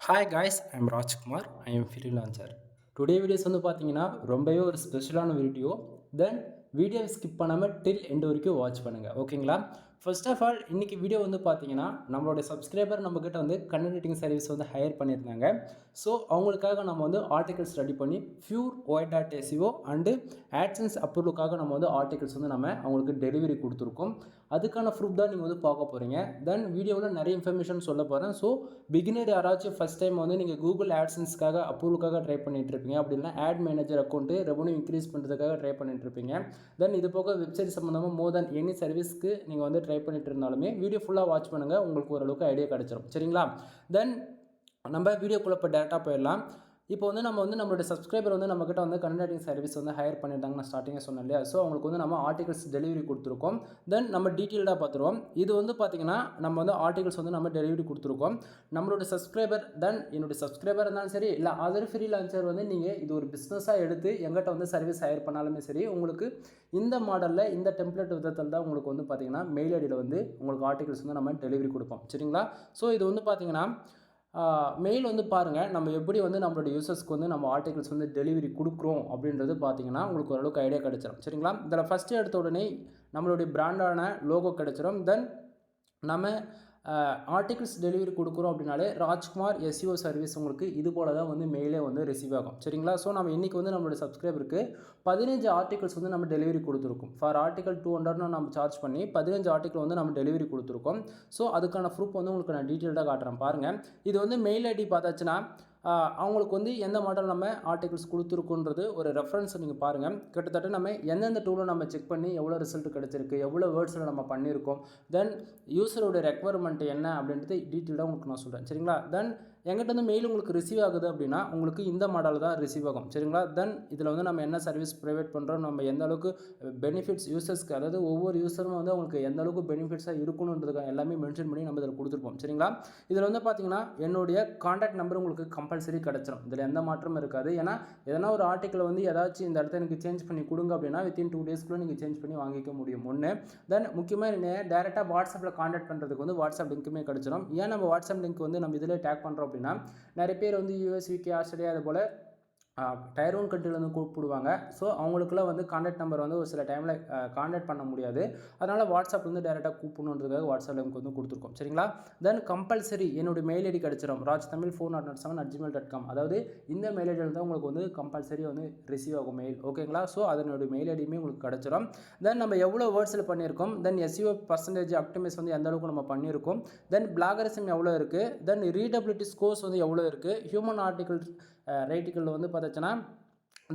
Hi guys, I'm Rajkumar. I am freelancer. Today videos வந்து பார்த்தீங்கன்னா ரொம்பவே ஒரு ஸ்பெஷலான வீடியோ. தென் வீடியோவை ஸ்கிப் பண்ணாமல் டில் எண்டு வரைக்கும் வாட்ச் பண்ணுங்கள், ஓகேங்களா? ஃபர்ஸ்ட் ஆஃப் ஆல் இன்றைக்கி வீடியோ வந்து பார்த்தீங்கன்னா நம்மளோட சப்ஸ்கிரைபர் நம்மக்கிட்ட வந்து கண்டென்ட் ரைட்டிங் சர்வீஸ் வந்து ஹையர் பண்ணியிருந்தாங்க. ஸோ அவங்களுக்காக நம்ம வந்து ஆர்டிகல்ஸ் ரெடி பண்ணி பியூர் OI.SEO அண்டு ஆட்சன்ஸ் அப்ரூவலுக்காக நம்ம வந்து ஆர்டிகல்ஸ் வந்து நம்ம அவங்களுக்கு டெலிவரி கொடுத்துருக்கோம். அதுக்கான ப்ரூஃப் தான் நீங்கள் வந்து பார்க்க போகிறீங்க. தென் வீடியோவில் நிறைய இன்ஃபர்மேஷன் சொல்ல போகிறேன். ஸோ பிகினர் யாராச்சும் ஃபஸ்ட் டைம் வந்து நீங்கள் கூகுள் ஆட்சன்ஸ்க்காக அப்ரூவலுக்காக ட்ரை பண்ணிட்டு இருப்பீங்க, அப்படின்னா ad manager account revenue increase பண்ணுறதுக்காக ட்ரை பண்ணிட்டு இருப்பீங்க. தென் இது போக வெப்சைட் சம்மந்தமாக மோர் தென் எனி சர்வீஸ்க்கு நீங்கள் வந்து ட்ரை பண்ணிட்டு இருந்தாலுமே வீடியோ ஃபுல்லாக வாட்ச் பண்ணுங்கள், உங்களுக்கு ஓரளவுக்கு ஐடியா கிடச்சிரும். சரிங்களா? தென் நம்ம வீடியோக்குள்ளே இப்போ டேரெக்டாக போயிடலாம். இப்போ வந்து நம்மளோட சப்ஸ்கிரைபர் வந்து நம்மக்கிட்ட வந்து கண்டென்ட் ரைட்டிங் சர்வீஸ் வந்து ஹையர் பண்ணிட்டாங்க, நான் ஸ்டார்டிங்காக சொன்னேன் இல்லையா? ஸோ அவங்களுக்கு வந்து நம்ம ஆர்டிகல்ஸ் டெலிவரி கொடுத்துருக்கோம். தென் நம்ம டீட்டெயில்டாக பார்த்துருவோம். இது வந்து பார்த்திங்கன்னா நம்ம வந்து ஆர்டிகல்ஸ் வந்து நம்ம டெலிவரி கொடுத்துருக்கோம். நம்மளோட சப்ஸ்கிரைபர் தென் என்னுடைய சப்ஸ்கிரைபர் இருந்தாலும் சரி, இல்லை அதர் ஃப்ரீலான்சர் வந்து நீங்கள் இது ஒரு பிஸ்னஸாக எடுத்து எங்கிட்ட வந்து சர்வீஸ் ஹையர் பண்ணாலுமே சரி, உங்களுக்கு இந்த மாடலில் இந்த டெம்ப்ளேட் விதத்தில் தான் உங்களுக்கு வந்து பார்த்திங்கன்னா மெயில் ஐடியில் வந்து உங்களுக்கு ஆர்டிகல்ஸ் வந்து நம்ம டெலிவரி கொடுப்போம். சரிங்களா? ஸோ இது வந்து பார்த்திங்கன்னா மெயில் வந்து பாருங்கள், நம்ம எப்படி வந்து நம்மளோட யூசர்ஸ்க்கு வந்து நம்ம ஆர்டிகல்ஸ் வந்து டெலிவரி கொடுக்குறோம் அப்படின்றது பார்த்தீங்கன்னா உங்களுக்கு ஓரளவுக்கு ஐடியா கிடச்சிடும். சரிங்களா? இதில் ஃபஸ்ட்டு எடுத்த உடனே நம்மளுடைய பிராண்டான லோகோ கிடச்சிடும். தென் நம்ம ஆர்டிகல்ஸ் டெலிவரி கொடுக்குறோம் அப்படின்னாலே ராஜ்குமார் SEO சர்வீஸ் உங்களுக்கு இது போல தான் வந்து மெயிலே வந்து ரிசீவ் ஆகும். சரிங்களா? ஸோ நம்ம இன்றைக்கி வந்து நம்மளோட சப்ஸ்கிரைபருக்கு 15 ஆர்டிகல்ஸ் வந்து நம்ம டெலிவரி கொடுத்துருக்கோம். ஃபார் ஆர்டிகல் 200 நம்ம சார்ஜ் பண்ணி 15 ஆர்டிகல் வந்து நம்ம டெலிவரி கொடுத்துருக்கோம். ஸோ அதுக்கான ப்ரூஃப் வந்து உங்களுக்கு நான் டீட்டெயில்டாக காட்டுறேன் பாருங்கள். இது வந்து மெயில் ஐடி பார்த்தாச்சுன்னா அவங்களுக்கு வந்து எந்த மாடல் நம்ம ஆர்டிகல்ஸ் கொடுத்துருக்குன்றது ஒரு ரெஃபரன்ஸ் நீங்கள் பாருங்கள். கிட்டத்தட்ட நம்ம எந்தெந்த டூலை நம்ம செக் பண்ணி எவ்வளோ ரிசல்ட் கிடச்சிருக்கு, எவ்வளோ வேர்ட்ஸில் நம்ம பண்ணியிருக்கோம், தென் யூஸரோட ரெக்குவயர்மெண்ட் என்ன அப்படின்றது டீட்டெயிலாக உங்களுக்கு நான் சொல்கிறேன். சரிங்களா? தென் எங்கிட்ட வந்து மெயில் உங்களுக்கு ரிசீவ் ஆகுது அப்படின்னா உங்களுக்கு இந்த மாடல் தான் ரிசீவ் ஆகும். சரிங்களா? தென் இதில் வந்து நம்ம என்ன சர்வீஸ் ப்ரொவைட் பண்ணுறோம், நம்ம எந்த அளவுக்கு பெனிஃபிட்ஸ் யூசர்ஸ்க்கு, அதாவது ஒவ்வொரு யூஸரும் வந்து அவங்களுக்கு எந்த அளவுக்கு பெனிஃபிட்ஸாக இருக்கணுன்றதுக்காக எல்லாமே மென்ஷன் பண்ணி நம்ம இதில் கொடுத்துருப்போம். சரிங்களா? இதில் வந்து பார்த்தீங்கன்னா என்னுடைய கான்டாக்ட் நம்பர் உங்களுக்கு கம்பல்சரி கிடச்சிரும். இதில் எந்த மாற்றமும் இருக்காது. ஏன்னா எதனா ஒரு ஆர்டிக்கல் வந்து ஏதாச்சும் இந்த இடத்த எனக்கு சேஞ்ச் பண்ணி கொடுங்க அப்படின்னா வித்தின் 2 டேஸ்க்குள்ளே நீங்கள் சேஞ்ச் பண்ணி வாங்கிக்க முடியும். ஒன்று. தென் முக்கியமாக என்ன டேரெக்டாக வாட்ஸ்அப்பில் கான்டாக்ட் பண்ணுறதுக்கு வந்து வாட்ஸ்அப் லிங்க்குமே கிடச்சிடும். ஏன் நம்ம வாட்ஸ்அப் லிங்க் வந்து நம்ம இதில் டேக் பண்ணுறோம் அப்படின்னா நிறைய பேர் வந்து US, UK, ஆஸ்திரேலியா அது போல் டயர் 1 கண்ட்ரிலேருந்து கூப்பிடுவாங்க. ஸோ அவங்களுக்குலாம் வந்து கான்டாக்ட் நம்பர் வந்து ஒரு சில டைமில் கான்டாக்ட் பண்ண முடியாது. அதனால் வாட்ஸ்அப் வந்து டேரெக்டாக கூப்பிடணுன்றதுக்காக வாட்ஸ்அப் லிங்க் வந்து கொடுத்துருக்கோம். சரிங்களா? தென் கம்பல்சரி என்னுடைய மெயில் ஐடி கிடச்சிடும். rajtamil407@gmail.com. அதாவது இந்த மெயில் ஐடியில் தான் உங்களுக்கு வந்து கம்பல்சரி வந்து ரிசீவ் ஆகும் மெயில். ஓகேங்களா? ஸோ அதனுடைய மெயில் ஐடியுமே உங்களுக்கு கிடச்சிடும். தென் நம்ம எவ்வளோ வேர்ட்ஸில் பண்ணியிருக்கோம், தென் SEO பர்சன்டேஜ் ஆப்டிமைஸ் வந்து எந்த அளவுக்கு நம்ம பண்ணியிருக்கோம், தென் பிளாகரிசம் எவ்வளோ இருக்குது, தென் ரீடபிலிட்டி ஸ்கோர்ஸ் வந்து எவ்வளோ இருக்குது, ஹியூமன் ஆர்டிகல் ரைட்டிக்கலில் வந்து பார்த்தாச்சுன்னா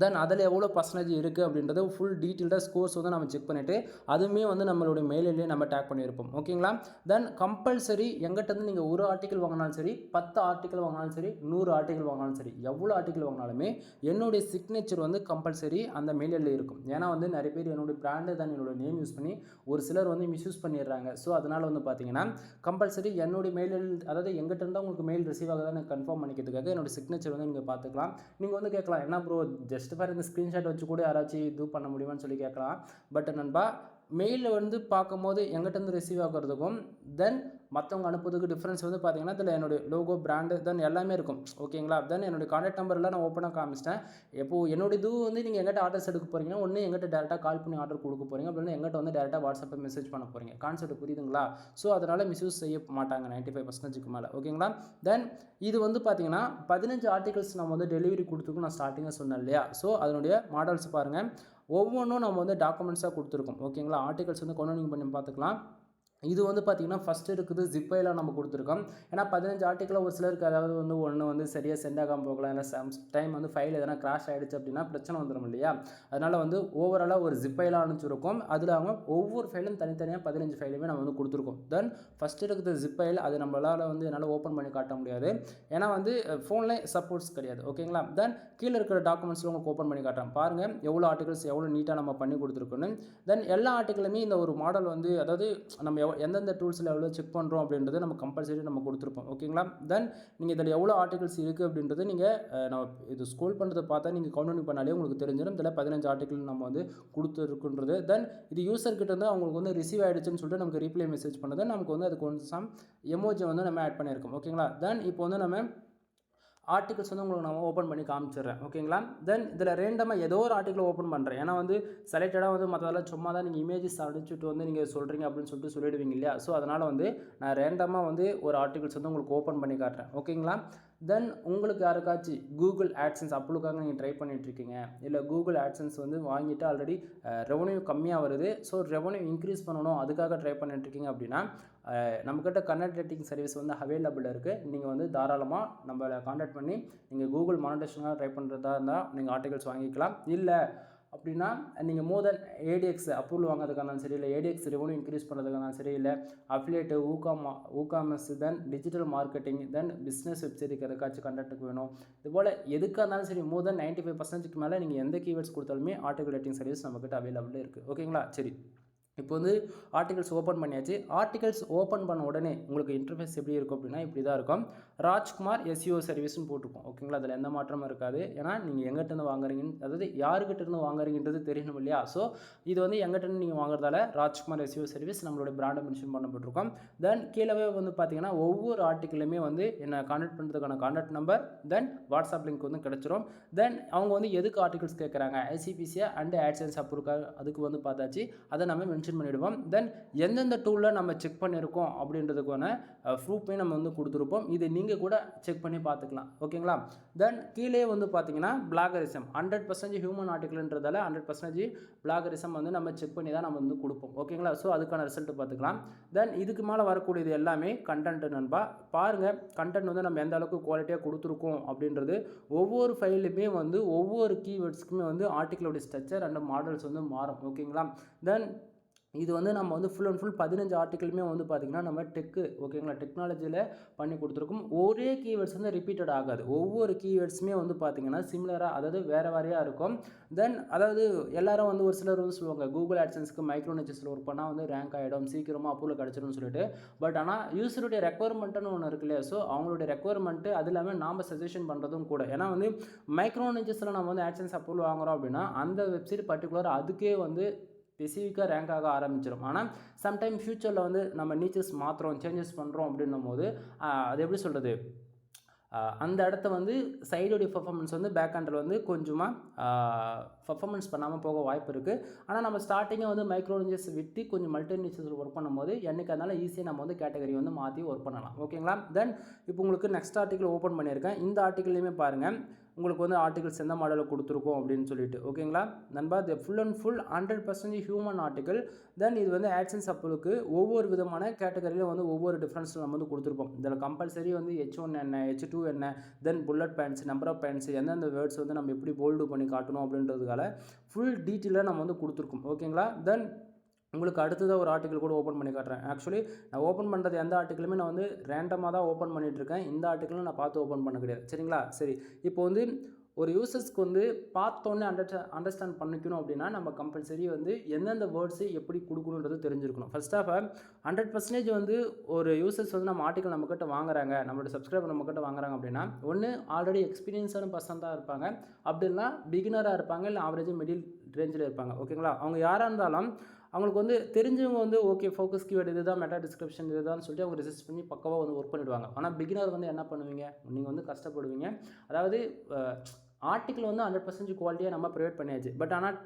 தென் அதில் எவ்வளோ பர்சன்டேஜ் இருக்குது அப்படின்றது ஃபுல் டீட்டெயில்டாக ஸ்கோர்ஸ் வந்து நம்ம செக் பண்ணிவிட்டு அதுவுமே வந்து நம்மளுடைய மெயிலே நம்ம டேக் பண்ணியிருப்போம். ஓகேங்களா? தென் கம்பல்சரி எங்கிட்ட வந்து நீங்கள் ஒரு ஆர்டிக்கல் வாங்கினாலும் சரி, 10 ஆர்டிக்கல் வாங்கினாலும் சரி, 100 ஆர்டிக்கல் வாங்கினாலும் சரி, எவ்வளோ ஆர்டிக்கல் வாங்கினாலுமே என்னுடைய சிக்னேச்சர் வந்து கம்பல்சரி அந்த மெயிலில் இருக்கும். ஏன்னா வந்து நிறைய பேர் என்னுடைய பிராண்டு தான் என்னோட நேம் யூஸ் பண்ணி ஒரு சிலர் வந்து மிஸ்யூஸ் பண்ணிடுறாங்க. ஸோ அதனால் வந்து பார்த்தீங்கன்னா கம்பல்சரி என்னுடைய மெயிலில், அதாவது எங்கிட்ட இருந்தால் உங்களுக்கு மெயில் ரிசீவ் ஆகுதான்னு கன்ஃபார்ம் பண்ணிக்கிறதுக்காக என்னோட சிக்னேச்சர் வந்து நீங்கள் பார்த்துக்கலாம். நீங்கள் வந்து கேட்கலாம், என்ன ப்ரோ ஜஸ்ட் ஃபார் இந்த ஸ்க்ரீன்ஷாட் வச்சு கூட யாராச்சும் இது பண்ண முடியுமான்னு சொல்லி கேட்கலாம். பட் நண்பா, மெயிலில் வந்து பார்க்கும்போது எங்கிட்டேருந்து ரிசீவ் ஆகிறதுக்கும் தென் மற்றவங்க அனுப்புறதுக்கு டிஃப்ரென்ஸ் வந்து பார்த்தீங்கன்னா இதில் என்னுடைய லோகோ, பிராண்டு, தென் எல்லாமே இருக்கும். ஓகேங்களா? தென் என்னுடைய கான்டாக்ட் நம்பர்லாம் நான் ஓப்பனாக காமிச்சிட்டேன். இப்போது என்னோட இது வந்து நீங்கள் எங்கிட்ட ஆர்டர்ஸ் எடுக்க போகிறீங்கன்னா ஒன்று எங்கிட்ட டேரெக்டாக கால் பண்ணி ஆர்டர் கொடுக்க போகிறீங்க, அப்படின்னா எங்கிட்ட வந்து டேரெக்டாக வாட்ஸ்அப்பில் மெசேஜ் பண்ண போகிறீங்க. கான்செப்ட் புரியுதுங்களா? ஸோ அதனால் மிஸ்யூஸ் செய்ய மாட்டாங்க 95%க்கு மேலே. ஓகேங்களா? தென் இது வந்து பார்த்தீங்கன்னா 15 ஆர்டிகல்ஸ் நம்ம வந்து டெலிவரி கொடுத்துருக்கோம், நான் ஸ்டார்டிங்காக சொன்னேன் இல்லையா? ஸோ அதனுடைய மாடல்ஸ் பாருங்கள், ஒவ்வொன்றும் நம்ம வந்து டாக்குமெண்ட்ஸாக கொடுத்துருக்கோம். ஓகேங்களா? ஆர்டிகல்ஸ் வந்து கொண்டு பண்ணி பார்த்துக்கலாம். இது வந்து பார்த்திங்கன்னா ஃபஸ்ட்டு இருக்குது ஜிப்பைலாம் நம்ம கொடுத்துருக்கோம். ஏன்னா 15 ஆர்டிக்கலில் ஒரு சிலருக்கு அதாவது வந்து ஒன்று வந்து சரியாக சென்ட் ஆகாமல் போகலாம், இல்லை சம் டைம் வந்து ஃபைல் எதனா கிராஷ் ஆகிடுச்சு அப்படின்னா பிரச்சனை வந்துடும் இல்லையா? அதனால் வந்து ஓவராலாக ஒரு ஜிப்பைலாம் அனுப்பிச்சிருக்கோம். அதில் அவங்க ஒவ்வொரு ஃபைலும் தனித்தனியாக 15 ஃபைலுமே நம்ம வந்து கொடுத்துருக்கோம். தென் ஃபஸ்ட்டு இருக்குது ஜிப்பைல், அது நம்மளால் வந்து என்னால் ஓப்பன் பண்ணி காட்ட முடியாது. ஏன்னா வந்து ஃபோனில் சப்போர்ட்ஸ் கிடையாது. ஓகேங்களா? தென் கீழே இருக்கிற டாக்குமெண்ட்ஸில் உங்களுக்கு ஓப்பன் பண்ணி காட்டுறேன் பாருங்கள், எவ்வளோ ஆர்டிகல்ஸ் எவ்வளோ நீட்டாக நம்ம பண்ணி கொடுத்துருக்கோன்னு. தென் எல்லா ஆர்டிக்கலுமே இந்த ஒரு மாடல் வந்து, அதாவது நம்ம எந்தெந்த டூல்ஸில் எவ்வளோ செக் பண்ணுறோம் அப்படின்றது நம்ம கம்பல்சரி நம்ம கொடுத்துருப்போம். ஓகேங்களா? தென் நீங்கள் இதில் எவ்வளோ ஆர்டிகல்ஸ் இருக்குது அப்படின்றது நீங்கள் நம்ம இது ஸ்க்ரோல் பண்ணுறதை பார்த்தா நீங்கள் கவுண்ட் பண்ணாலே உங்களுக்கு தெரிஞ்சிடும். இதில் 15 ஆர்டிகல் நம்ம வந்து கொடுத்துருக்குன்றது. தென் இது யூசர்கிட்ட வந்து அவங்களுக்கு வந்து ரிசீவ் ஆகிடுச்சுன்னு சொல்லிட்டு நமக்கு ரீப்ளை மெசேஜ் பண்ணது நமக்கு வந்து அதுக்கு கொஞ்சம் எமோஜி வந்து நம்ம ஆட் பண்ணியிருக்கோம். ஓகேங்களா? தென் இப்போ வந்து நம்ம ஆர்டிகல்ஸ் வந்து உங்களுக்கு நான் ஓப்பன் பண்ணி காமிச்சிடுறேன். ஓகேங்களா? தென் இதில் ரேண்டமாக ஏதோ ஒரு ஆர்டிக்கல் ஓப்பன் பண்ணுறேன். ஏன்னா வந்து செலக்டடாக வந்து மற்றதெல்லாம் சும்மா தான் நீங்கள் இமேஜஸ் அனுப்பிச்சுட்டு வந்து நீங்கள் சொல்கிறீங்க அப்படின்னு சொல்லிட்டு சொல்லிடுவீங்க இல்லையா? ஸோ அதனால் வந்து நான் ரேண்டமாக வந்து ஒரு ஆர்டிகல்ஸ் வந்து உங்களுக்கு ஓப்பன் பண்ணி காட்டுறேன். ஓகேங்களா? தென் உங்களுக்கு யாருக்காச்சும் கூகுள் ஆட்சன்ஸ் அப்ரூவ்க்காக நீங்கள் ட்ரை பண்ணிகிட்ருக்கீங்க, இல்லை கூகுள் ஆட்சன்ஸ் வந்து வாங்கிட்டு ஆல்ரெடி ரெவன்யூ கம்மியாக வருது, ஸோ ரெவன்யூ இன்க்ரீஸ் பண்ணணும் அதுக்காக ட்ரை பண்ணிட்டுருக்கீங்க அப்படின்னா நம்மக்கிட்ட கனெக்ட் ரேட்டிங் சர்வீஸ் வந்து அவைலபிள் இருக்குது. நீங்கள் வந்து தாராளமாக நம்மளை காண்டாக்ட் பண்ணி நீங்கள் கூகுள் மானிட்டேஷனாக ட்ரை பண்ணுறதா இருந்தால் நீங்கள் ஆர்டிகல்ஸ் வாங்கிக்கலாம். இல்லை அப்படின்னா நீங்கள் மோர் தென் ஏடிஎக்ஸ் அப்ரூவல் வாங்கிறதுக்கான சரி, இல்லை ஏடிஎக்ஸ் ரெவன்யூ இன்க்ரீஸ் பண்ணுறதுக்கான சரி, இல்லை அஃபிலியேட்டு ஊகாமஸ் தென் டிஜிட்டல் மார்க்கெட்டிங் தென் பிஸ்னஸ் வெப்சைட்டுக்கு எதுக்காச்சும் கண்டக்ட்டுக்கு வேணும், இதுபோல் எதுக்காக இருந்தாலும் சரி மோர் தென் 95% மேலே நீங்கள் எந்த கீவேர்ட்ஸ் கொடுத்தாலுமே ஆர்டிகல் ரேட்டிங் சர்வீஸ் நம்மக்கிட்ட அவைலபிள் இருக்குது. ஓகேங்களா? சரி, இப்போ வந்து ஆர்டிகல்ஸ் ஓப்பன் பண்ணியாச்சு. ஆர்டிகல்ஸ் ஓப்பன் பண்ண உடனே உங்களுக்கு இன்டர்ஃபேஸ் எப்படி இருக்கும் அப்படின்னா இப்படி தான் இருக்கும். ராஜ்குமார் எஸ்இஓ சர்வீஸ்னு போட்டிருக்கோம். ஓகேங்களா? அதில் எந்த மாற்றமும் இருக்காது. ஏன்னா நீங்கள் எங்கிட்டேருந்து வாங்குறீங்கன்னு, அதாவது யாருக்கிட்டேருந்து வாங்குறீங்கன்றது தெரியணும் இல்லையா? ஸோ இது வந்து எங்கிட்டேருந்து நீங்கள் வாங்குறதால ராஜ்குமார் எஸ்இஓ சர்வீஸ் நம்மளோட பிராண்டை மென்ஷன் பண்ணப்பட்டிருக்கோம். தென் கீழவே வந்து பார்த்தீங்கன்னா ஒவ்வொரு ஆர்டிக்கிலுமே வந்து என்ன கான்டாக்ட் பண்ணுறதுக்கான கான்டாக்ட் நம்பர் தென் வாட்ஸ்அப் லிங்க் வந்து கிடச்சிரும். தென் அவங்க வந்து எதுக்கு ஆர்டிகல்ஸ் கேட்குறாங்க, ஐசிபிசிஏ அண்ட் ஆட்சன்ஸ் அப்ரூவ்க்காக, அதுக்கு வந்து பார்த்தாச்சு. அதை நம்ம மென்ஷன் பண்ணிடுவோம். தென் எந்தெந்த டூலில் நம்ம செக் பண்ணியிருக்கோம் அப்படின்றதுக்கான ப்ரூஃபே நம்ம வந்து கொடுத்துருப்போம். இது நீங்கள் கூட செக் பண்ணி பார்த்துக்கலாம். ஓகேங்களா? தென் கீழே வந்து பார்த்தீங்கன்னா பிளாகரிசம் 100% ஹியூமன் ஆர்டிகல்ன்றதால 100% பிளாகரிசம் வந்து நம்ம செக் பண்ணி தான் நம்ம வந்து கொடுப்போம். ஓகேங்களா? ஸோ அதுக்கான ரிசல்ட் பார்த்துக்கலாம். தென் இதுக்கு மேலே வரக்கூடியது எல்லாமே கண்டென்ட் நண்பா. பாருங்கள், கண்டென்ட் வந்து நம்ம எந்த அளவுக்கு குவாலிட்டியாக கொடுத்துருக்கோம் அப்படின்றது ஒவ்வொரு ஃபைலுமே வந்து ஒவ்வொரு கீவேர்ட்ஸ்க்குமே வந்து ஆர்டிக்கலோட ஸ்ட்ரக்சர் அண்ட் மாடல்ஸ் வந்து மாறும். ஓகேங்களா? தென் இது வந்து நம்ம வந்து ஃபுல் அண்ட் ஃபுல் 15 ஆர்டிக்கலுமே வந்து பார்த்திங்கன்னா நம்ம ஓகேங்களா, டெக்னாலஜியில் பண்ணி கொடுத்துருக்கோம். ஒரே கீவேர்ட்ஸ் வந்து ரிப்பீட்டட் ஆகாது. ஒவ்வொரு கீவேர்ட்ஸுமே வந்து பார்த்திங்கன்னா சிமிலராக, அதாவது வேறு வேறையாக இருக்கும். தென் அதாவது எல்லாரும் வந்து ஒரு சிலர் வந்து சொல்லுவாங்க கூகுள் ஆட்சன்ஸ்க்கு மைக்ரோ நிச்சஸில் ஒர்க் பண்ணால் வந்து ரேங்க் ஆகிடும், சீக்கிரமாக அப்ரூவல் கிடச்சிடும்னு சொல்லிட்டு. பட் ஆனால் யூஸருடைய ரெக்குவயர்மெண்ட்டுன்னு ஒன்று இருக்கு இல்லையா? ஸோ அவங்களுடைய ரெக்குவயர்மெண்ட்டு அது இல்லாமல் நாம் சஜஷன் பண்ணுறதும் கூட. ஏன்னா வந்து மைக்ரோ நிச்சஸில் நம்ம வந்து ஆட்சன்ஸ் அப்ரூவல் வாங்குகிறோம் அப்படின்னா அந்த வெப்சைட் பர்டிகுலர் அதுக்கே வந்து ஸ்பெசிஃபிக்காக ரேங்க் ஆக ஆரம்பிச்சிடும். ஆனால் சம்டைம் ஃப்யூச்சரில் வந்து நம்ம நீச்சஸ் மாற்றுறோம், சேஞ்சஸ் பண்ணுறோம் அப்படின்னும் போது அது எப்படி சொல்கிறது, அந்த இடத்த வந்து சைடுடைய பர்ஃபார்மன்ஸ் வந்து பேக் ஹேண்டில் வந்து கொஞ்சமாக பர்ஃபார்மன்ஸ் பண்ணாமல் போக வாய்ப்பு இருக்குது. ஆனால் நம்ம ஸ்டார்டிங்காக வந்து மைக்ரோ நிச்சஸ் விட்டு கொஞ்சம் மல்டி நிச்சஸில் ஒர்க் பண்ணும்போது என்னைக்கு அதனால் ஈஸியாக நம்ம வந்து கேட்டகரி வந்து மாற்றி ஒர்க் பண்ணலாம். ஓகேங்களா? தென் இப்போ உங்களுக்கு நெக்ஸ்ட் ஆர்டிக்கல் ஓப்பன் பண்ணியிருக்கேன். இந்த ஆர்டிக்கல்லையுமே பாருங்கள் உங்களுக்கு வந்து ஆர்டிகல்ஸ் எந்த மாடலில் கொடுத்துருக்கோம் அப்படின்னு சொல்லிட்டு. ஓகேங்களா நண்பா? இது full and full 100% human article. Then இது வந்து ஆட்சன்ஸ் அப்ரூவுக்கு ஒவ்வொரு விதமான கேட்டகரியிலும் வந்து ஒவ்வொரு டிஃப்ரென்ஸில் நம்ம வந்து கொடுத்துருப்போம். இதில் கம்பல்சரி வந்து H1 என்ன, H2 என்ன, then bullet points, number of points, எந்தெந்த வேர்ட்ஸ் வந்து நம்ம எப்படி போல்டு பண்ணி காட்டணும் அப்படின்றதுக்காக ஃபுல் டீட்டெயிலாக நம்ம வந்து கொடுத்துருக்கோம். ஓகேங்களா? தென் உங்களுக்கு அடுத்ததாக ஒரு ஆர்டிக்கல் கூட ஓப்பன் பண்ணி காட்டுறேன். ஆக்சுவலி நான் ஓப்பன் பண்ணுறது எந்த ஆர்டிக்கலுமே நான் வந்து ரேண்டமாக தான் ஓப்பன் பண்ணிகிட்ருக்கேன். இந்த ஆர்டிக்கலும் நான் பார்த்து ஓப்பன் பண்ண கிடையாது. சரிங்களா? சரி, இப்போ வந்து ஒரு யூசர்ஸ்க்கு வந்து பார்த்தோன்னே அண்டர்ஸ்டாண்ட் பண்ணிக்கணும் அப்படின்னா நம்ம கம்பல்சரி வந்து எந்தெந்த வேர்ட்ஸு எப்படி கொடுக்கணுன்றது தெரிஞ்சிருக்கணும். ஃபர்ஸ்ட் ஆஃப் ஆல் 100% வந்து ஒரு யூசர்ஸ் வந்து நம்ம ஆர்டிக்கல் நம்மக்கிட்ட வாங்குறாங்க, நம்மளோட சப்ஸ்கிரைபர் நம்மக்கிட்ட வாங்குறாங்க அப்படின்னா ஒன்று ஆல்ரெடி எக்ஸ்பீரியன்ஸான பர்சன் தான் இருப்பாங்க, அப்படின்னா பிகினராக இருப்பாங்க, இல்லை ஆவரேஜ் மிடில் ரேஞ்சில் இருப்பாங்க. ஓகேங்களா? அவங்க யாராக இருந்தாலும் அவங்களுக்கு வந்து தெரிஞ்சவங்க வந்து ஓகே ஃபோக்கஸ் கீவேர்டு இது தான், மெட்டா டிஸ்கிரிப்ஷன் இது தான் சொல்லிட்டு அவங்க ரிசர்ச் பண்ணி பக்கவாக வந்து ஒர்க் பண்ணிவிடுவாங்க. ஆனால் பிகினர் வந்து என்ன பண்ணுவீங்க, நீங்கள் வந்து கஷ்டப்படுவீங்க. அதாவது ஆர்டிக்கல் வந்து 100% குவாலிட்டியாக நம்ம ப்ரொவைட் பண்ணியாச்சு. பட் ஆனால்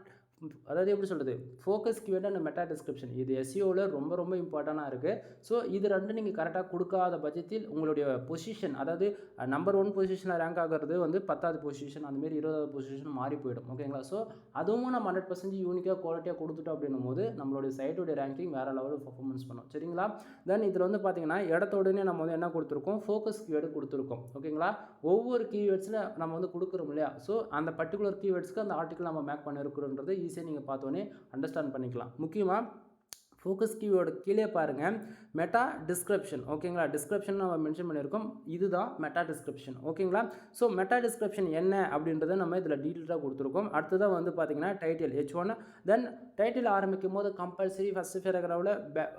அதாவது எப்படி சொல்கிறது, focus keyword and meta description இது எஸ்இஓவில் ரொம்ப ரொம்ப இம்பார்ட்டண்ட்டாக இருக்குது. ஸோ இது ரெண்டும் நீங்கள் கரெக்டாக கொடுக்காத பட்சத்தில் உங்களுடைய பொசிஷன், அதாவது நம்பர் 1 பொசிஷனில் ரேங்க் ஆகிறது வந்து 10வது பொசிஷன், அந்தமாரி 20வது பொசிஷன் மாறி போயிடும். ஓகேங்களா? ஸோ அதுவும் நம்ம 100% யூனிக்காக குவாலிட்டியாக கொடுத்துட்டோம் அப்படின்னும் போது நம்மளுடைய சைட்டுடைய ரேங்கிங் வேறு லெவலில் பர்ஃபார்மன்ஸ் பண்ணும். சரிங்களா? தென் இதில் வந்து பார்த்தீங்கன்னா இடத்தோடனே நம்ம வந்து என்ன கொடுத்துருக்கோம், ஃபோக்கஸ் கீவேர்டு கொடுத்துருக்கோம். ஓகேங்களா? ஒவ்வொரு கீவேர்ட்ஸில் நம்ம வந்து கொடுக்குறோம் இல்லையா? ஸோ அந்த பர்டிகுலர் கீவேர்ட்ஸ்க்கு அந்த ஆர்டிக்கல் நம்ம மேக் பண்ணிருக்கிறோன்றது ஈஸியாக நீங்கள் பார்த்தோன்னே அண்டர்ஸ்டாண்ட் பண்ணிக்கலாம். முக்கியமாக ஃபோக்கஸ் கீவேர்டு கீழே பாருங்கள் மெட்டா டிஸ்கிரிப்ஷன். ஓகேங்களா? டிஸ்கிரிப்ஷன் நம்ம மென்ஷன் பண்ணியிருக்கோம், இதுதான் மெட்டா டிஸ்கிரிப்ஷன். ஓகேங்களா? ஸோ மெட்டா டிஸ்கிரிப்ஷன் என்ன அப்படின்றத நம்ம இதில் டீட்டெயிலாக கொடுத்துருக்கோம். அடுத்ததாக வந்து பார்த்தீங்கன்னா டைட்டில் H1. தென் டைட்டில் ஆரம்பிக்கும் போது கம்பல்சரி ஃபஸ்ட்டு பேராகிராஃபில்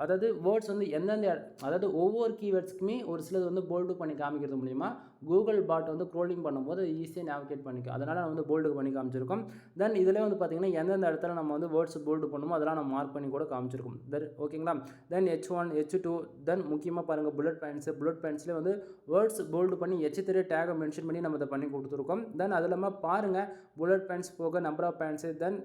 அதாவது வேர்ட்ஸ் வந்து எந்தெந்த, அதாவது ஒவ்வொரு கீவேர்ட்ஸ்க்குமே ஒரு சிலது வந்து போல்டு பண்ணி காமிக்கிறது மூலிமா கூகுள் பாட் வந்து க்ரோலிங் பண்ணும்போது ஈஸியாக நேவிகேட் பண்ணிக்கும். அதனால் நம்ம வந்து போல்டு பண்ணி காமிச்சிருக்கோம். தென் இதில் வந்து பார்த்தீங்கன்னா எந்தெந்த இடத்துல நம்ம வந்து வேர்ட்ஸ் போல்டு பண்ணுமோ அதெல்லாம் நம்ம மார்க் பண்ணி கூட காமிச்சிருக்கோம். ஓகேங்களா. தென் H1 H2 தென் முக்கியமாக பாருங்கள் புல்லட் பாயிண்ட்ஸ்லேயே வந்து வேர்ட்ஸ் போல்டு பண்ணி H3 டேகை மென்ஷன் பண்ணி நம்ம இதை பண்ணி கொடுத்துருக்கோம். தென் அது இல்லாமல் பாருங்கள் புல்லட் பாயிண்ட்ஸ் போக நம்பர் ஆஃப் பாயிண்ட்ஸு தென்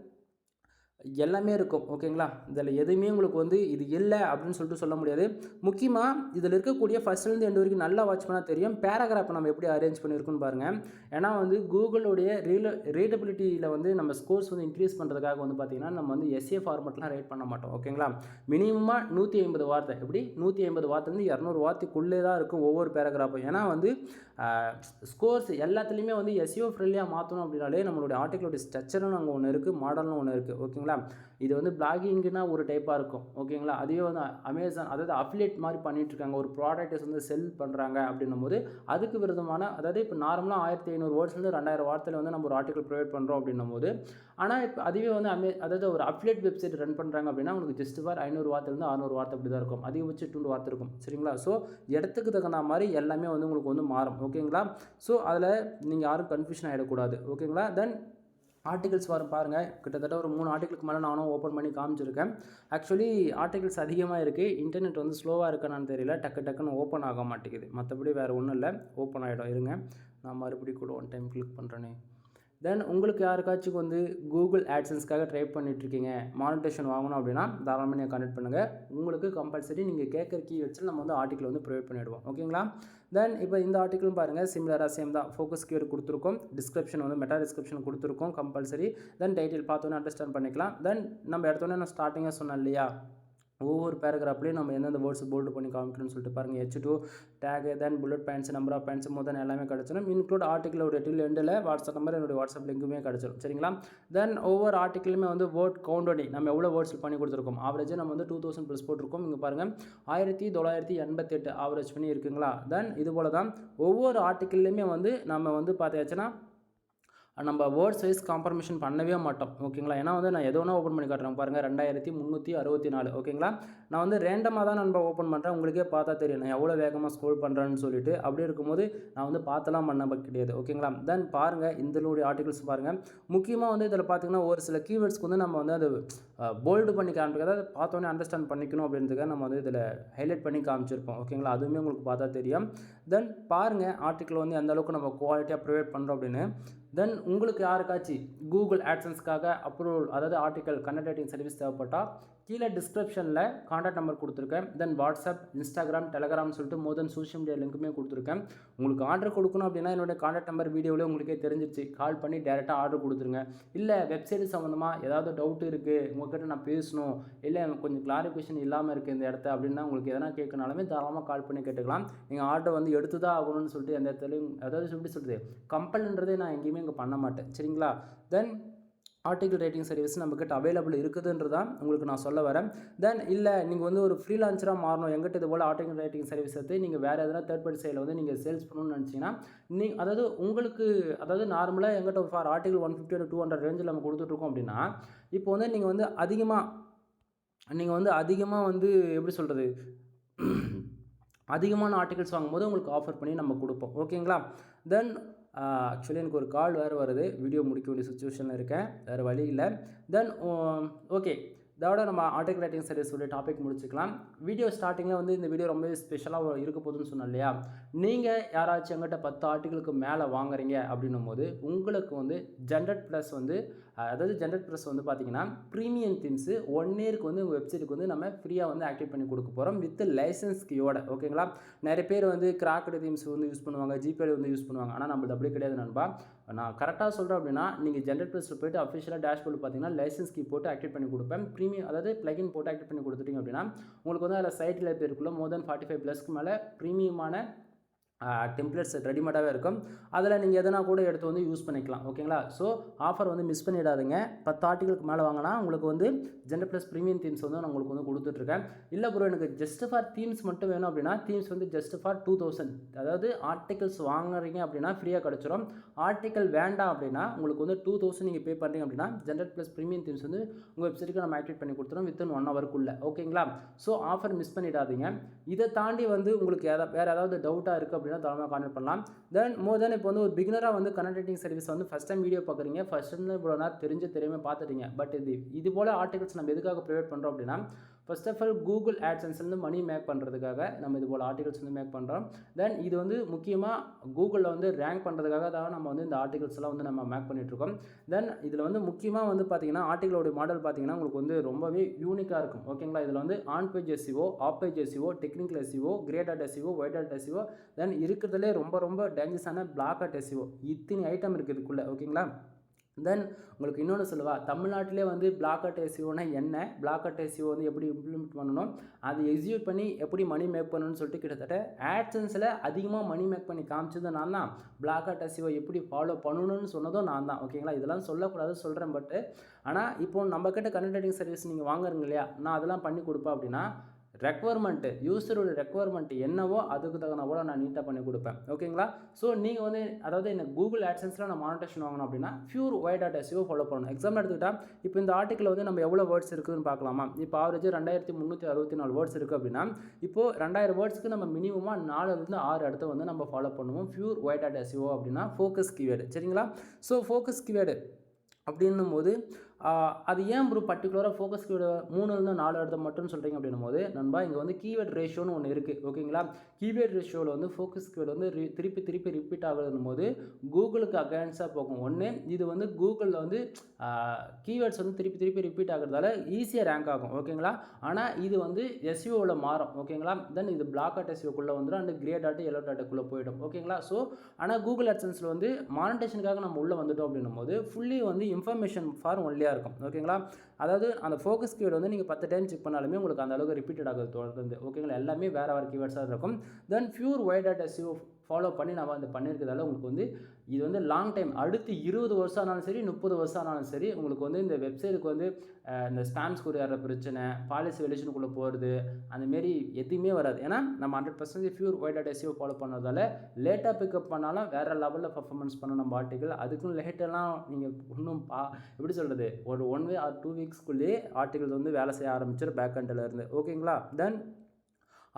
எல்லாமே இருக்கும். ஓகேங்களா. இதில் எதுவுமே உங்களுக்கு வந்து இது இல்லை அப்படின்னு சொல்லிட்டு சொல்ல முடியாது. முக்கியமாக இதில் இருக்கக்கூடிய ஃபஸ்ட்லேருந்து எண்டு வரைக்கும் நல்லா வாட்ச் பண்ணால் தெரியும் பேராகிராஃப் நம்ம எப்படி அரேஞ்ச் பண்ணியிருக்குன்னு பாருங்கள். ஏன்னா வந்து கூகுளுடைய ரீடபிலிட்டியில் வந்து நம்ம ஸ்கோர்ஸ் வந்து இன்க்ரீஸ் பண்ணுறதுக்காக வந்து பார்த்திங்கன்னா நம்ம வந்து எஸ்ஏ ஃபார்மெட்லாம் ரைட் பண்ண மாட்டோம். ஓகேங்களா. மினிமமாக 150 வார்த்தை எப்படி 150 வார்த்தைலேருந்து 200 வார்த்தைக்குள்ளே தான் இருக்கும் ஒவ்வொரு பேராகிராஃபும். ஏன்னா வந்து ஸ்கோர்ஸ் எல்லாத்துலேயுமே வந்து எஸ்இஓ ஃப்ரெண்ட்லியாக மாற்றணும் அப்படின்னாலே நம்மளுடைய ஆர்டிக்கலோடைய ஸ்ட்ரக்சர்னு அங்கே ஒன்று இருக்குது, மாடல்னு ஒன்று இருக்குது. ஓகேங்களா. இது வந்து பிளாகிங்னா ஒரு டைப்பாக இருக்கும். ஓகேங்களா. அதுவே வந்து அமேசான் அதாவது அஃபிலியேட் மாதிரி பண்ணிகிட்ருக்காங்க, ஒரு ப்ராடக்ட்ஸ் வந்து செல் பண்ணுறாங்க அப்படின்னும் போது அதுக்கு விருதமான அதாவது இப்போ நார்மலாக 1500 வேர்ட்ஸ்லேருந்து 2000 வார்த்தையில் வந்து நம்ம ஒரு ஆர்டிக்கல் ப்ரொவைட் பண்ணுறோம் அப்படின்னும் போது, ஆனால் இப்போ அதுவே வந்து அதாவது ஒரு அஃபிலியேட் வெப்சைட் ரன் பண்ணுறாங்க அப்படின்னா உங்களுக்கு ஜஸ்ட் ஃபார் 500 வார்த்தைலேருந்து 600 வார்த்தை அப்படி தான் இருக்கும், அதிகபட்சம் 200 வார்த்தை இருக்கும். சரிங்களா. ஸோ இடத்துக்கு தகுந்த மாதிரி எல்லாமே வந்து உங்களுக்கு வந்து மாறும். ஓகேங்களா. ஸோ அதில் நீங்கள் யாரும் கன்ஃபியூஷன் ஆகிடக்கூடாது. ஓகேங்களா. தென் ஆர்டிகல்ஸ் பாருங்கள் கிட்டத்தட்ட ஒரு 3 ஆர்டிகளுக்கு மேலே நானும் ஓப்பன் பண்ணி காமிச்சிருக்கேன். ஆக்சுவலி ஆர்டிகல்ஸ் அதிகமாக இருக்குது, இன்டர்நெட் வந்து ஸ்லோவாக இருக்கான்னு தெரியல, டக்குன்னு ஓப்பன் ஆக மாட்டேங்குது. மற்றபடி வேறு ஒன்றும் இல்லை, ஓப்பன் ஆகிடும். இருங்க நான் மறுபடியும் கூட ஒன் டைம் கிளிக் பண்ணுறேனே. தென் உங்களுக்கு யாருக்காச்சும் வந்து கூகுள் ஆட்சன்ஸ்க்காக ட்ரை பண்ணிகிட்ருக்கீங்க, மானிட்டேஷன் வாங்கணும் அப்படின்னா தாராளமாக நீங்கள் கனெக்ட் பண்ணுங்கள். உங்களுக்கு கம்பல்சரி நீங்கள் கேட்குற கீ வச்சு நம்ம வந்து ஆர்டிக்கல் வந்து ப்ரொவைட் பண்ணிவிடுவோம். ஓகேங்களா. தென் இப்போ இந்த ஆர்டிக்கலும் பாருங்கள் சிமிலராக சேம் தான், ஃபோக்கஸ் கீவேர்டு கொடுத்துருக்கோம், டிஸ்கிரிப்ஷன் வந்து மெட்டா டிஸ்கிரிப்ஷன் கொடுத்துருக்கோம் கம்பல்சரி. தென் டைட்டில் பார்த்தோன்னே அண்டர்ஸ்டாண்ட் பண்ணிக்கலாம். தென் நம்ம எடுத்தோன்னே நான் ஸ்டார்டிங்காக சொன்னேன் இல்லையா, ஒவ்வொரு பேராகிராஃப்லேயும் நம்ம எந்தெந்த வேர்ட்ஸ் போல்டு பண்ணி காமிக்கணும்னு சொல்லிட்டு பாருங்கள். H2 tag then bullet points number of points மொத்தம் எல்லாமே கிடச்சிடும். இன்க்ளூட் ஆர்டிக்கலோட டில் எண்டில் வாட்ஸ்அப் நம்பர் என்னுடைய வாட்ஸ்அப் லிங்க்குமே கிடச்சிடும். சரிங்களா. தென் ஒவ்வொரு ஆர்டிக்கலுமே வந்து வேர்ட் கவுண்ட் பண்ணி நம்ம எவ்வளோ வேர்ட்ஸ் பண்ணி கொடுத்துருக்கோம். ஆவரேஜாக நம்ம வந்து 2000 ப்ளஸ் போட்டிருக்கோம். இங்கே பாருங்கள் 1988 ஆவரேஜ் பண்ணி இருக்குங்களா. தென் இது போல் தான் ஒவ்வொரு ஆர்டிக்கல்லையுமே வந்து நம்ம வந்து பார்த்தாச்சுன்னா நம்ம வேர்ட்ஸ் வைஸ் காம்ப்ரமைஷன் பண்ணவே மாட்டோம். ஓகேங்களா. ஏன்னா வந்து நான் எதோ ஒன்றா ஓப்பன் பண்ணி காட்டுறேன் பாருங்கள் 2364. ஓகேங்களா. நான் வந்து ரேண்டமாக தான் நம்ம ஓப்பன் பண்ணுறேன், உங்களுக்கே பார்த்தா தெரியும் நான் எவ்வளோ வேகமாக ஸ்க்ரோல் பண்ணுறேன்னு சொல்லிட்டு. அப்படி இருக்கும்போது நான் வந்து பார்த்தலாம் பண்ண கிடையாது. ஓகேங்களா. தென் பாருங்கள் இதனுடைய ஆர்டிகல்ஸ் பாருங்கள். முக்கியமாக வந்து இதில் பார்த்தீங்கன்னா ஒரு சில கீவேர்ட்ஸ்க்கு வந்து நம்ம வந்து அது போல்டு பண்ணி காமிக்க, அதாவது பார்த்தோன்னே அண்டர்ஸ்டாண்ட் பண்ணிக்கணும் அப்படின்றதுக்காக நம்ம வந்து இதில் ஹைலைட் பண்ணி காமிச்சிருப்போம். ஓகேங்களா. அதுவுமே உங்களுக்கு பார்த்தா தெரியும். தென் பாருங்கள் ஆர்டிக்கல் வந்து எந்த அளவுக்கு நம்ம குவாலிட்டியாக ப்ரொவைட் பண்ணுறோம் அப்படின்னு. தென் உங்களுக்கு யாருக்காச்சும் கூகுள் ஆட்சன்ஸ்க்காக அப்ரூவல் அதாவது ஆர்டிக்கல் கண்டென்ட் ரைட்டிங் சர்வீஸ் தேவைப்பட்டால் கீழே டிஸ்கிரிப்ஷனில் கான்டாக்ட் நம்பர் கொடுத்துருக்கேன். தென் வாட்ஸ்அப், இன்ஸ்டாகிராம், டெலகிராம் சொல்லிட்டு மோர் சோஷியல் மீடியா லிங்க்குமே கொடுத்துருக்கேன். உங்களுக்கு ஆர்டர் கொடுக்கணும் அப்படின்னா என்னோடய கான்டாக்ட் நம்பர் வீடியோவில் உங்களுக்கே தெரிஞ்சிச்சு, கால் பண்ணி டேரெக்டாக ஆர்டர் கொடுத்துருங்க. இல்லை வெப்சைட் சம்மந்தமாக ஏதாவது டவுட் இருக்குது உங்கள்கிட்ட நான் பேசணும், இல்லை கொஞ்சம் கிளாரிஃபிகேஷன் இல்லாமல் இருக்குது இந்த இடத்த அப்படின்னா உங்களுக்கு எதனா கேட்கனாலுமே தாராளமாக கால் பண்ணி கேட்டுக்கலாம். நீங்கள் ஆர்டர் வந்து எடுத்து தான் ஆகணும்னு சொல்லிட்டு எந்த இடத்துலையும் அதாவது எப்படி சொல்கிறது கம்பல்ன்றதே நான் எங்கேயுமே இங்கே பண்ண மாட்டேன். சரிங்களா. தென் ஆர்டிக்கல் ரைட்டிங் சர்வீஸ் நம்மக்கிட்ட அவைலபிள் இருக்குதுன்றதான் உங்களுக்கு நான் சொல்ல வரேன். தென் இல்லை நீங்கள் வந்து ஒரு ஃப்ரீலான்சராக மாறணும், எங்கிட்ட இது போல் ஆர்டிக்கல் ரைட்டிங் சர்வீஸ் எடுத்து நீங்கள் வேறு எதனா தேர்ட் பார்ட்டி சைடில் வந்து நீங்கள் சேல்ஸ் பண்ணணும்னு நினச்சிங்கன்னா அதாவது உங்களுக்கு அதாவது நார்மலாக எங்கிட்ட ஃபார் ஆர்டிக்கல் 150 to 200 ரேஞ்சில் நம்ம கொடுத்துட்ருக்கோம் அப்படின்னா இப்போ வந்து நீங்கள் வந்து அதிகமாக வந்து எப்படி சொல்கிறது அதிகமான ஆர்டிகல்ஸ் வாங்கும்போது உங்களுக்கு ஆஃபர் பண்ணி நம்ம கொடுப்போம். ஓகேங்களா. தென் ஆக்சுவலி எனக்கு ஒரு கால் வேறு வருது, வீடியோ முடிக்க வேண்டிய சுச்சுவேஷனில் இருக்கேன், வேறு வழி இல்லை. தென் ஓகே இதோட நம்ம ஆர்டிக்கல் ரைட்டிங் சர்வீஸோட டாபிக் முடிச்சுக்கலாம். வீடியோ ஸ்டார்டிங்கில் வந்து இந்த வீடியோ ரொம்ப ஸ்பெஷலாக இருக்க போகுதுன்னு சொன்னேன் இல்லையா. நீங்கள் யாராச்சும் எங்கிட்ட 10 ஆர்டிக்கலுக்கு மேலே வாங்குறீங்க அப்படின்னும் போது உங்களுக்கு வந்து ஜென்ரட் ப்ளஸ் வந்து அதாவது ஜென்ரட் ப்ளஸ் வந்து பார்த்தீங்கன்னா ப்ரீமியம் தீம்ஸு 1 இயருக்கு வந்து உங்கள் வெப்சைட்டுக்கு வந்து நம்ம ஃப்ரீயாக வந்து ஆக்டிவேட் பண்ணி கொடுக்க போகிறோம் வித் லைசன்ஸ் கீயோட. ஓகேங்களா. நிறைய பேர் வந்து கிராக்டு தீம்ஸ் வந்து யூஸ் பண்ணுவாங்க, ஜிபேல வந்து யூஸ் பண்ணுவாங்க, ஆனால் நம்மளுக்கு அப்படி கிடையாது நண்பா. நான் கரெக்டாக சொல்கிறேன் அப்படின்னா நீங்கள் ஜென்ரட் ப்ளஸில் போய்ட்டு அஃபிஷியலாக டேஷ்போர்டு பார்த்தீங்கன்னா லைசன்ஸ் கீ போட்டு ஆக்டிவேட் பண்ணி கொடுப்பேன். அதாவது பிளகின் போட்டு ஆக்டிவேட் பண்ணி கொடுத்துட்டிங்க அப்படின்னா உங்களுக்கு வந்து அதில் சைட்டில் பேருக்குள்ள மோர் தென் 45+ மேலே ப்ரீமியமான டெம்ப்ளேட்ஸ் ரெடிமேடாகவே இருக்கும். அதில் நீங்கள் எதனா கூட எடுத்து வந்து யூஸ் பண்ணிக்கலாம். ஓகேங்களா. ஸோ ஆஃபர் வந்து மிஸ் பண்ணிடாதுங்க. 10 ஆர்டிகளுக்கு மேலே வாங்கினா உங்களுக்கு வந்து ஜென்ரட் ப்ளஸ் ப்ரீமியம் தீம்ஸ் வந்து நான் உங்களுக்கு வந்து கொடுத்துட்ருக்கேன். இல்லை ப்ரோ எனக்கு ஜஸ்ட் ஃபார் தீம்ஸ் மட்டும் வேணும் அப்படின்னா தீம்ஸ் வந்து ஜஸ்ட் ஃபார் 2000, அதாவது ஆர்டிகல்ஸ் வாங்குறீங்க அப்படின்னா ஃப்ரீயாக கிடச்சிரும். ஆர்டிக்கல் வேண்டாம் அப்படின்னா உங்களுக்கு வந்து 2000 நீங்கள் பே பண்ணுறீங்க அப்படின்னா ஜென்ரட் ப்ளஸ் ப்ரீமியம் தீம்ஸ் வந்து உங்கள் வெப்சைட்டுக்கு நம்ம ஆக்டிவேட் பண்ணி கொடுத்துரும் வித்தின் 1 ஹவருக்குள்ளே. ஓகேங்களா. ஸோ ஆஃபர் மிஸ் பண்ணிடாதீங்க. இதை தாண்டி வந்து உங்களுக்கு வேறு ஏதாவது டவுட்டாக இருக்குது அப்படின்னா தாராளமாக கான்டெக்ட் பண்ணலாம். தென் இப்போ வந்து ஒரு பிகினராக வந்து கண்டென்ட் ரைட்டிங் சர்வீஸ் வந்து ஃபஸ்ட் டைம் வீடியோ பார்க்குறீங்க, ஃபஸ்ட் டைம் இவ்வளோ நேரம் தெரியாமல் பார்த்துட்டீங்க. பட் இது போல் ஆர்டிகல்ஸ் நம்ம எதுக்காக ப்ரொவைட் பண்ணுறோம் அப்படின்னா ஃபர்ஸ்ட் ஆஃப் ஆல் கூகுள் ஆட்சன்ஸ்லேருந்து மணி மேக் பண்ணுறதுக்காக நம்ம இது போல் ஆர்டிகல்ஸ் வந்து மேக் பண்ணுறோம். தென் இது வந்து முக்கியமாக கூகுளில் வந்து ரேங்க் பண்ணுறதுக்காக தான் நம்ம வந்து இந்த ஆர்டிகல்ஸ் எல்லாம் வந்து நம்ம மேக் பண்ணிகிட்ருக்கோம். தென் இதில் வந்து முக்கியமாக வந்து பார்த்தீங்கன்னா ஆர்டிகளோட மாடல் பார்த்தீங்கன்னா உங்களுக்கு வந்து ரொம்பவே யூனிக்காக இருக்கும். ஓகேங்களா, இதில் வந்து on page SEO, off page SEO, technical SEO, grey hat SEO, white hat SEO, then இருக்கிறதுலே ரொம்ப ரொம்ப டேஞ்சரஸான பிளாக் டாட் எஸ்இஓ, இத்தனை ஐட்டம் இருக்குது இதுக்குள்ளே. ஓகேங்களா, தென் உங்களுக்கு இன்னொன்று சொல்லவா, தமிழ்நாட்டிலே வந்து பிளாக் அட் எஸ்இஓனா என்ன, பிளாக் அட் எஸ்இஓ வந்து எப்படி இம்ப்ளிமெண்ட் பண்ணணும், அதை எக்ஸிக்யூட் பண்ணி எப்படி மணி மேக் பண்ணணும்னு சொல்லிட்டு கிட்டத்தட்ட ஆட்சன்ஸில் அதிகமாக மணி மேக் பண்ணி காமிச்சது நான் தான். பிளாக் அட் எஸ்இஓ எப்படி ஃபாலோ பண்ணணும்னு சொன்னதும் நான் தான். ஓகேங்களா, இதெல்லாம் சொல்லக்கூடாது சொல்கிறேன். பட் ஆனால் இப்போ நம்ம கிட்ட கண்டென்ட் ரைட்டிங் சர்வீஸ் நீங்கள் வாங்குறீங்க இல்லையா, நான் அதெல்லாம் பண்ணி கொடுப்பேன். அப்படின்னா ரெக்குவயர்மெண்ட்டு, யூஸரோட ரெக்குவயர்மெண்ட் என்னவோ அதுக்கு தகுந்த போல் நான் நீட்டாக பண்ணி கொடுப்பேன். ஓகேங்களா, ஸோ நீங்கள் வந்து அதாவது இந்த கூகுள் ஆட்சன்ஸில் நான் மானிட்டேஷன் வாங்கணும் அப்படின்னா pure white hat SEO follow பண்ணணும். எக்ஸாம்பிள் எடுத்துக்கிட்டால் இப்போ இந்த ஆர்டிக்கல் வந்து நம்ம எவ்வளோ வேர்ட்ஸ் இருக்குதுன்னு பார்க்கலாமா. இப்போ ஆவரேஜ் 2364 வேர்ட்ஸ் இருக்குது அப்படின்னா இப்போது 2000 வேர்ட்ஸ்க்கு நம்ம மினிமமாக 4லேருந்து 6 இடத்த வந்து நம்ம ஃபாலோ பண்ணுவோம் பியூர் ஒயிட் டாட் எஸ்இஓ அப்படின்னா ஃபோக்கஸ் கீவேர்டு. சரிங்களா, ஸோ ஃபோக்கஸ் கீவேர்டு அப்படின்னும் போது அது ஏன் ஒரு பர்டிகுலராக ஃபோக்கஸ் கீவேர்டு 3லேருந்து 4 இடத்த மட்டும் சொல்கிறீங்க அப்படின்னும் போது நண்பா, இங்கே வந்து கீவேர்ட் ரேஷியோன்னு ஒன்று இருக்குது. ஓகேங்களா, கீவேர்ட் ரேஷியோவில் வந்து ஃபோக்கஸ் கீவேர்டு வந்து திருப்பி ரிப்பீட் ஆகுதுன்னும் போது கூகுளுக்கு அகேன்ஸ்டாக போகும். ஒன்று இது வந்து கூகுளில் வந்து கீவேர்ட்ஸ் வந்து திருப்பி ரிப்பீட் ஆகிறதால ஈஸியாக ரேங்க் ஆகும். ஓகேங்களா, ஆனால் இது வந்து எஸ்இஓவில் மாறும். ஓகேங்களா, தென் இது பிளாக் டாட் எஸ்இஓக்குள்ளே வந்துடும், அண்ட் கிரே டாட் எல்லோ டாட்டுக்குள்ளே போயிடும். ஓகேங்களா, ஸோ ஆனால் கூகுள் ஆட்சன்ஸில் வந்து மானிட்டேஷனுக்காக நம்ம உள்ளே வந்துட்டோம் அப்படின்னும் போது ஃபுல்லி வந்து இன்ஃபர்மேஷன் ஃபார் ஒன்லியாக இருக்கும். ஓகேங்களா, அதாவது அந்த ஃபோக்கஸ் கீவேர்டு வந்து நீங்கள் 10 டைம் செக் பண்ணாலுமே உங்களுக்கு அந்த அளவுக்கு ரிப்பீட்டட் ஆகுது தொடர்ந்து. ஓகேங்களா, எல்லாமே வேறு கீவேர்ட்ஸாக இருக்கும். Then pure white hat SEO follow பண்ணி நம்ம வந்து பண்ணியிருக்கிறதால உங்களுக்கு வந்து இது வந்து லாங் டைம், அடுத்து 20 வருஷம் ஆனாலும் சரி 30 வருஷம் ஆனாலும் சரி உங்களுக்கு வந்து இந்த வெப்சைட்டுக்கு வந்து இந்த ஸ்பேம்ஸ் குறியாடுற பிரச்சனை, பாலிசி வெலிஷனுக்குள்ளே போகிறது, அந்தமாரி எதுவுமே வராது. ஏன்னா நம்ம 100% pure white hat SEO follow பண்ணதால் லேட்டாக பிக்கப் பண்ணாலும் வேறு லெவலில் பர்ஃபார்மன்ஸ் பண்ணணும் நம்ம ஆர்டிக்கல். அதுக்கும் லேட்டெல்லாம் நீங்கள் இன்னும் எப்படி சொல்கிறது, ஒரு 1 வீக் ஆர் 2 வீக்ஸ்க்குள்ளேயே ஆர்டிக்கல் வந்து வேலை செய்ய ஆரம்பிச்சிடும் பேக் எண்டில் இருந்து. ஓகேங்களா, தென்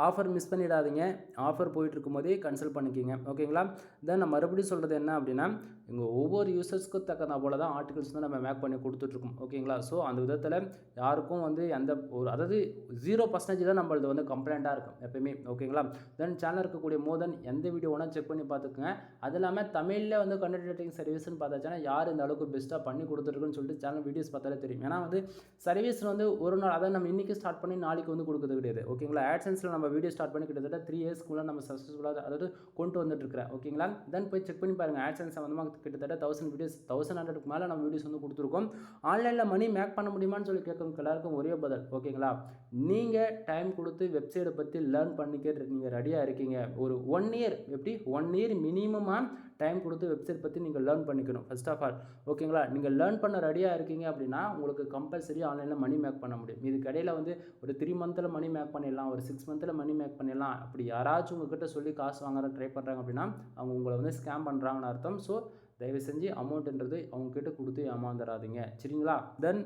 ஆஃபர் மிஸ் பண்ணிடாதீங்க. ஆஃபர் போயிட்டுருக்கும் போதே கன்சல்ட் பண்ணிக்கிங்க. ஓகேங்களா, தென் நான் மறுபடியும் சொல்கிறது என்ன அப்படின்னா, இங்கே ஒவ்வொரு யூசர்ஸ்க்கும் தக்கன போல தான் ஆர்டிகல்ஸ் வந்து நம்ம மேக் பண்ணி கொடுத்துட்ருக்கோம். ஓகேங்களா, ஸோ அந்த விதத்தில் யாருக்கும் வந்து எந்த ஒரு அதாவது 0% தான் நம்மளது வந்து கம்ப்ளைண்ட்டாக இருக்கும் எப்பயுமே. ஓகேங்களா, தென் சேனல் இருக்கக்கூடிய மோதன் எந்த வீடியோ வேணால் செக் பண்ணி பார்த்துக்குங்க. அது இல்லாமல் தமிழில் வந்து கண்டென்ட் ரைட்டிங் சர்வீஸ்னு பார்த்தாச்சுன்னா யார் இந்த அளவுக்கு பெஸ்ட்டாக பண்ணி கொடுத்துருக்குன்னு சொல்லிட்டு சேனல் வீடியோஸ் பார்த்தாலே தெரியும். ஏன்னா வந்து சர்வீஸ் வந்து ஒரு நாள், அதாவது நம்ம இன்றைக்கி ஸ்டார்ட் பண்ணி நாளைக்கு வந்து கொடுக்குறது கிடையாது. ஓகேங்களா, ஆட்சன்ஸில் நம்ம வீடியோ ஸ்டார்ட் பண்ணி கிட்டத்தட்ட 3 இயர்ஸ்க்குள்ளே நம்ம சக்ஸஸ்ஃபுல்லாக அதாவது கொண்டு வந்துட்டுருக்கிறேன். ஓகேங்களா, தென் போய் செக் பண்ணி பாருங்கள். ஆட்சன்ஸ் சம்மந்தமாக கிட்டத்தட்ட 1000 வீடியோஸ் 1100க்கு மேலே நம்ம வீடியோஸ் வந்து கொடுத்துருக்கோம். ஆன்லைனில் மணி மேக் பண்ண முடியுமான்னு சொல்லி கேட்குறவங்க எல்லாருக்கும் ஒரே பதில். ஓகேங்களா, நீங்கள் டைம் கொடுத்து வெப்சைட்டை பற்றி லேர்ன் பண்ணிக்க நீங்கள் ரெடியாக இருக்கீங்க. ஒரு 1 இயர், எப்படி 1 இயர் மினிமமாக டைம் கொடுத்து வெப்சைட் பற்றி நீங்கள் லேர்ன் பண்ணிக்கணும் ஃபர்ஸ்ட் ஆஃப் ஆல். ஓகேங்களா, நீங்கள் லேர்ன் பண்ண ரெடியாக இருக்கீங்க அப்படின்னா உங்களுக்கு கம்பல்சரி ஆன்லைனில் மணி மேக் பண்ண முடியும். இதுக்கு இடையில் வந்து ஒரு 3 மந்தில் மணி மேக் பண்ணிடலாம், ஒரு 6 மந்தில் மணி மேக் பண்ணிடலாம். அப்படி யாராச்சும் உங்ககிட்ட சொல்லி காசு வாங்குற ட்ரை பண்ணுறாங்க அப்படின்னா அவங்க உங்களை வந்து ஸ்கேம் பண்ணுறாங்கன்னு அர்த்தம். ஸோ தயவு செஞ்சு அமௌண்ட்டுன்றது அவங்கக்கிட்ட கொடுத்து ஏமாந்துடாதீங்க. சரிங்களா, தென்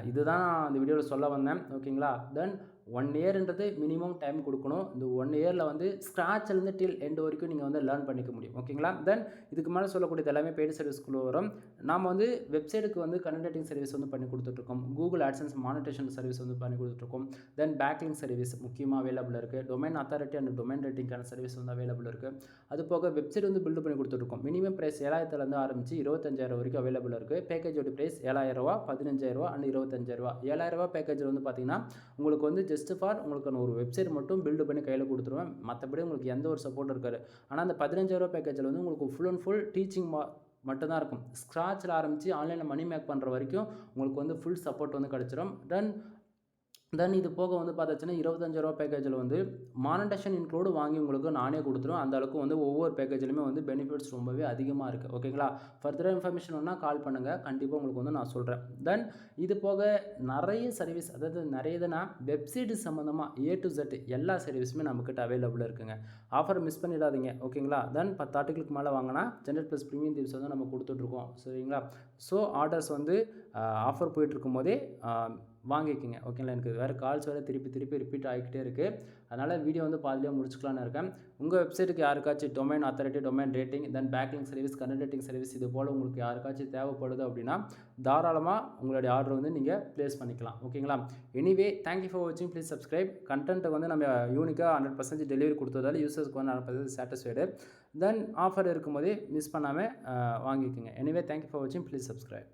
இதுதான் இந்த வீடியோவில் சொல்ல வந்தேன். ஓகேங்களா, தென் 1 இயர்ன்றது மினிமம் டைம் கொடுக்கணும். இந்த 1 இயரில் வந்து ஸ்க்ராட்ச்லேருந்து டில் எண்ட் வரைக்கும் நீங்கள் வந்து லேர்ன் பண்ணிக்க முடியும். ஓகேங்களா, தென் இதுக்கு மேலே சொல்லக்கூடியது எல்லாமே பெய்டு சர்வீஸ்க்குள்ளே வரும். நாம் வந்து வெப்சைட்டுக்கு வந்து கண்டென்ட் ரைட்டிங் சர்வீஸ் வந்து பண்ணி கொடுத்துட்ருக்கோம். கூகுள் ஆட்சன்ஸ் மானிட்டேஷன் சர்வீஸ் வந்து பண்ணி கொடுத்துட்ருக்கோம். தென் பேக்லிங் சர்வீஸ் முக்கியமாக அவைலபிள் இருக்குது. டொமைன் அத்தாரிட்டி அண்ட் டொமைன் ரேட்டிங்கான சர்வீஸ் வந்து அவைலபிள் இருக்குது. அது போக வெப்சைட் வந்து பில்டு பண்ணி கொடுத்துட்ருக்கோம். மினிமம் ப்ரைஸ் 7000 ஆரம்பிச்சு 25000 வரைக்கும் அவைலபிள் இருக்குது. பேக்கேஜோட ப்ரைஸ் 7000, 15000 அண்ட் 25000. 7000 பேக்கேஜில் வந்து பார்த்தீங்கன்னா உங்களுக்கு வந்து ஜஸ்ட் ஃபார் உங்களுக்கு ஒரு வெப்சைட் மட்டும் பில்டு பண்ணி கையில் கொடுத்துருவேன். மற்றபடி உங்களுக்கு எந்த ஒரு சப்போர்ட் இருக்காது. ஆனால் அந்த 15000 பேக்கேஜில் வந்து உங்களுக்கு ஃபுல் அண்ட் ஃபுல் டீச்சிங் மட்டும்தான் இருக்கும். ஸ்க்ராட்சில் ஆரம்பித்து ஆன்லைனில் மணி மேக் பண்ணுற வரைக்கும் உங்களுக்கு வந்து ஃபுல் சப்போர்ட் வந்து கிடச்சிடும். தென் இது போக வந்து பார்த்தாச்சுன்னா 25000 பேக்கேஜில் வந்து மானிட்டேஷன் இன்க்ளூடு வாங்கி உங்களுக்கு நானே கொடுத்துருவேன். அந்த அளவுக்கு வந்து ஒவ்வொரு பேக்கேஜிலுமே வந்து பெனிஃபிட்ஸ் ரொம்பவே அதிகமாக இருக்குது. ஓகேங்களா, ஃபர்தராக இன்ஃபர்மேஷன் வேணால் கால் பண்ணுங்கள், கண்டிப்பாக உங்களுக்கு வந்து நான் சொல்கிறேன். தென் இது போக நிறைய சர்வீஸ், அதாவது நிறையதுன்னா வெப்சைட்டு சம்மந்தமாக A to Z எல்லா சர்வீஸுமே நம்மக்கிட்ட அவைலபிளாக இருக்குங்க. ஆஃபர் மிஸ் பண்ணிடாதீங்க. ஓகேங்களா, தென் 10 ஆர்டிகளுக்கு மேலே வாங்கினா ஜென்ரேட் ப்ளஸ் ப்ரீமியம் தீவ்ஸ் வந்து நம்ம கொடுத்துட்ருக்கோம். சரிங்களா, ஸோ ஆர்டர்ஸ் வந்து ஆஃபர் போயிட்டுருக்கும் போதே வாங்கிக்கோங்க. ஓகேங்களா. எனக்கு வேறு கால்ஸ் வேறு திருப்பி ரிப்பீட் ஆகிக்கிட்டே இருக்குது. அதனால் வீடியோ வந்து பாதியிலே முடிச்சுக்கலான்னு இருக்கேன். உங்கள் வெப்சைட்டுக்கு யாருக்காச்சும் domain authority, domain rating, then backlink service, content writing service இது போல் உங்களுக்கு யாருக்காச்சும் தேவைப்படுது அப்படின்னா தாராளமாக உங்களுடைய ஆர்டர் வந்து நீங்கள் ப்ளேஸ் பண்ணிக்கலாம். ஓகேங்களா. எனிவே தேங்க்யூ ஃபார் வாட்சிங். Please subscribe. கண்டென்ட்டை வந்து நம்ம யூனிக்காக 100% டெலிவரி கொடுத்ததால யூசர்ஸ்க்கு வந்து 100% சாட்டிஸ்ஃபைடு. தென் ஆஃபர் இருக்கும்போதே மிஸ் பண்ணாமல் வாங்கிக்கோங்க. எனிவே தேங்க்யூ ஃபார் வாட்சிங். Please subscribe.